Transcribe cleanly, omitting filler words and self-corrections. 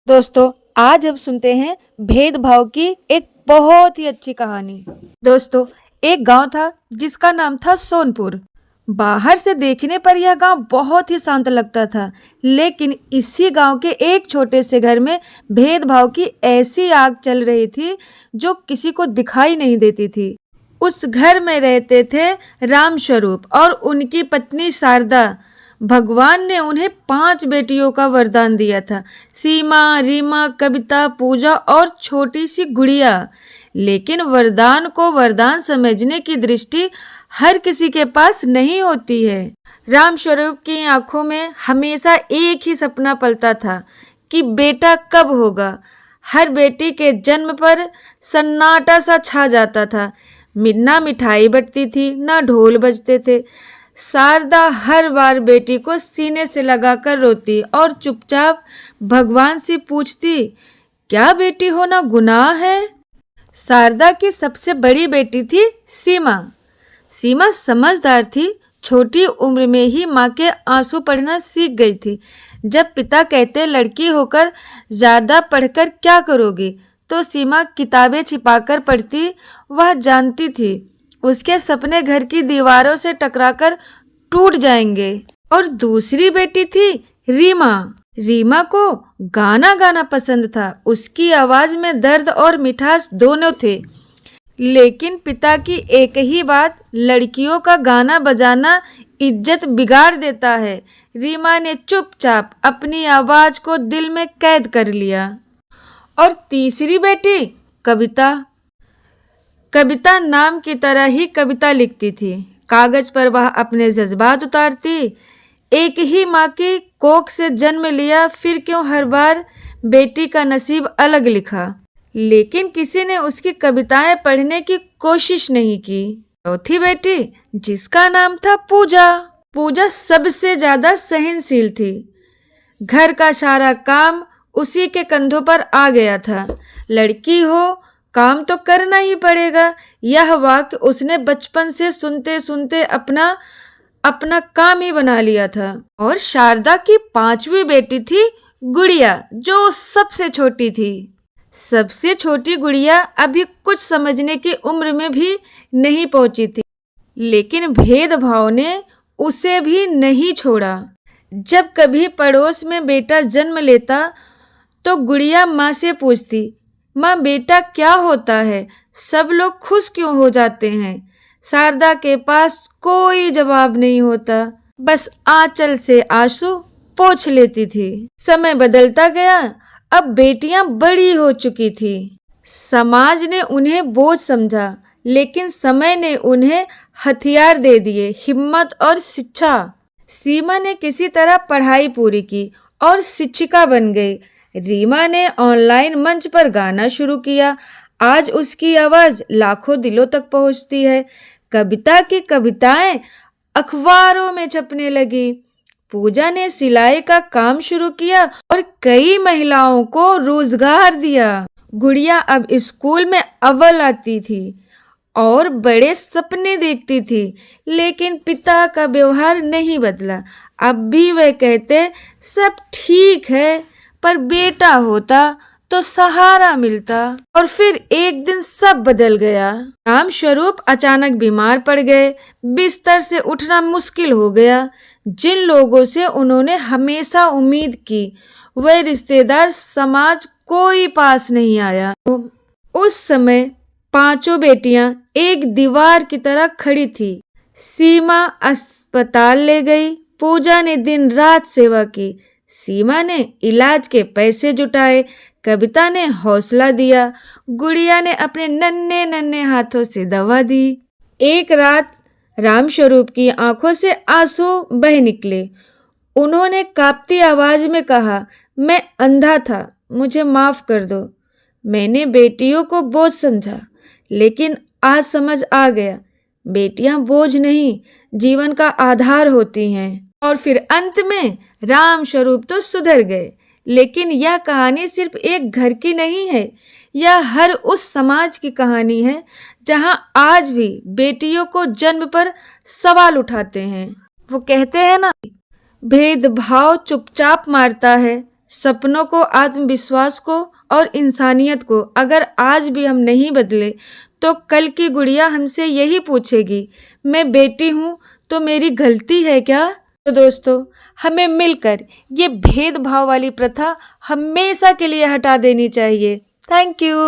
दोस्तों, आज हम सुनते हैं भेदभाव की एक बहुत ही अच्छी कहानी। दोस्तों, एक गांव था जिसका नाम था सोनपुर। बाहर से देखने पर यह गांव बहुत ही शांत लगता था, लेकिन इसी गांव के एक छोटे से घर में भेदभाव की ऐसी आग चल रही थी जो किसी को दिखाई नहीं देती थी। उस घर में रहते थे राम स्वरूप और उनकी पत्नी शारदा। भगवान ने उन्हें 5 बेटियों का वरदान दिया था, सीमा, रीमा, कविता, पूजा और छोटी सी गुड़िया। लेकिन वरदान को वरदान समझने की दृष्टि हर किसी के पास नहीं होती है। राम स्वरूप की आंखों में हमेशा एक ही सपना पलता था कि बेटा कब होगा। हर बेटी के जन्म पर सन्नाटा सा छा जाता था। ना मिठाई बटती थी, ना ढोल बजते थे। शारदा हर बार बेटी को सीने से लगाकर रोती और चुपचाप भगवान से पूछती, क्या बेटी होना गुनाह है? शारदा की सबसे बड़ी बेटी थी सीमा। सीमा समझदार थी, छोटी उम्र में ही माँ के आंसू पढ़ना सीख गई थी। जब पिता कहते लड़की होकर ज़्यादा पढ़कर क्या करोगी, तो सीमा किताबें छिपाकर पढ़ती। वह जानती थी उसके सपने घर की दीवारों से टकराकर टूट जाएंगे। और दूसरी बेटी थी रीमा। रीमा को गाना गाना पसंद था। उसकी आवाज में दर्द और मिठास दोनों थे। लेकिन पिता की एक ही बात, लड़कियों का गाना बजाना इज्जत बिगाड़ देता है। रीमा ने चुपचाप अपनी आवाज को दिल में कैद कर लिया। और तीसरी बेटी कविता नाम की तरह ही कविता लिखती थी। कागज पर वह अपने जज्बात उतारती। एक ही माँ की कोख से जन्म लिया, फिर क्यों हर बार बेटी का नसीब अलग लिखा। लेकिन किसी ने उसकी कविताएं पढ़ने की कोशिश नहीं की। चौथी बेटी, जिसका नाम था पूजा सबसे ज्यादा सहनशील थी। घर का सारा काम उसी के कंधों पर आ गया था। लड़की हो, काम तो करना ही पड़ेगा। यह वाक्य उसने बचपन से सुनते सुनते अपना काम ही बना लिया था। और शारदा की 5वीं बेटी थी गुड़िया, जो सबसे छोटी थी। सबसे छोटी गुड़िया अभी कुछ समझने की उम्र में भी नहीं पहुंची थी, लेकिन भेदभाव ने उसे भी नहीं छोड़ा। जब कभी पड़ोस में बेटा जन्म लेता तो गुड़िया माँ से पूछती, माँ बेटा क्या होता है? सब लोग खुश क्यों हो जाते हैं? शारदा के पास कोई जवाब नहीं होता, बस आंचल से आंसू पोंछ लेती थी। समय बदलता गया। अब बेटियां बड़ी हो चुकी थी। समाज ने उन्हें बोझ समझा, लेकिन समय ने उन्हें हथियार दे दिए, हिम्मत और शिक्षा। सीमा ने किसी तरह पढ़ाई पूरी की और शिक्षिका बन गई। रीमा ने ऑनलाइन मंच पर गाना शुरू किया। आज उसकी आवाज लाखों दिलों तक पहुंचती है। कविता की कविताएं अखबारों में छपने लगी। पूजा ने सिलाई का काम शुरू किया और कई महिलाओं को रोजगार दिया। गुड़िया अब स्कूल में अव्वल आती थी और बड़े सपने देखती थी, लेकिन पिता का व्यवहार नहीं बदला। अब भी वे कहते, सब ठीक है, पर बेटा होता तो सहारा मिलता। और फिर एक दिन सब बदल गया। राम स्वरूप अचानक बीमार पड़ गए। बिस्तर से उठना मुश्किल हो गया। जिन लोगों से उन्होंने हमेशा उम्मीद की, वे रिश्तेदार, समाज, कोई पास नहीं आया। उस समय 5 बेटियां एक दीवार की तरह खड़ी थी। सीमा अस्पताल ले गई। पूजा ने दिन रात सेवा की। सीमा ने इलाज के पैसे जुटाए। कविता ने हौसला दिया। गुड़िया ने अपने नन्हे नन्हे हाथों से दवा दी। एक रात राम स्वरूप की आंखों से आंसू बह निकले। उन्होंने कांपती आवाज में कहा, मैं अंधा था, मुझे माफ कर दो। मैंने बेटियों को बोझ समझा, लेकिन आज समझ आ गया, बेटियां बोझ नहीं, जीवन का आधार होती हैं। और फिर अंत में राम स्वरूप तो सुधर गए। लेकिन यह कहानी सिर्फ एक घर की नहीं है, यह हर उस समाज की कहानी है जहां आज भी बेटियों को जन्म पर सवाल उठाते हैं। वो कहते हैं ना, भेदभाव चुपचाप मारता है, सपनों को, आत्मविश्वास को और इंसानियत को अगर आज भी हम नहीं बदले तो कल की गुड़िया हमसे यही पूछेगी, मैं बेटी हूँ तो मेरी गलती है क्या? तो दोस्तों, हमें मिलकर ये भेदभाव वाली प्रथा हमेशा के लिए हटा देनी चाहिए। Thank you.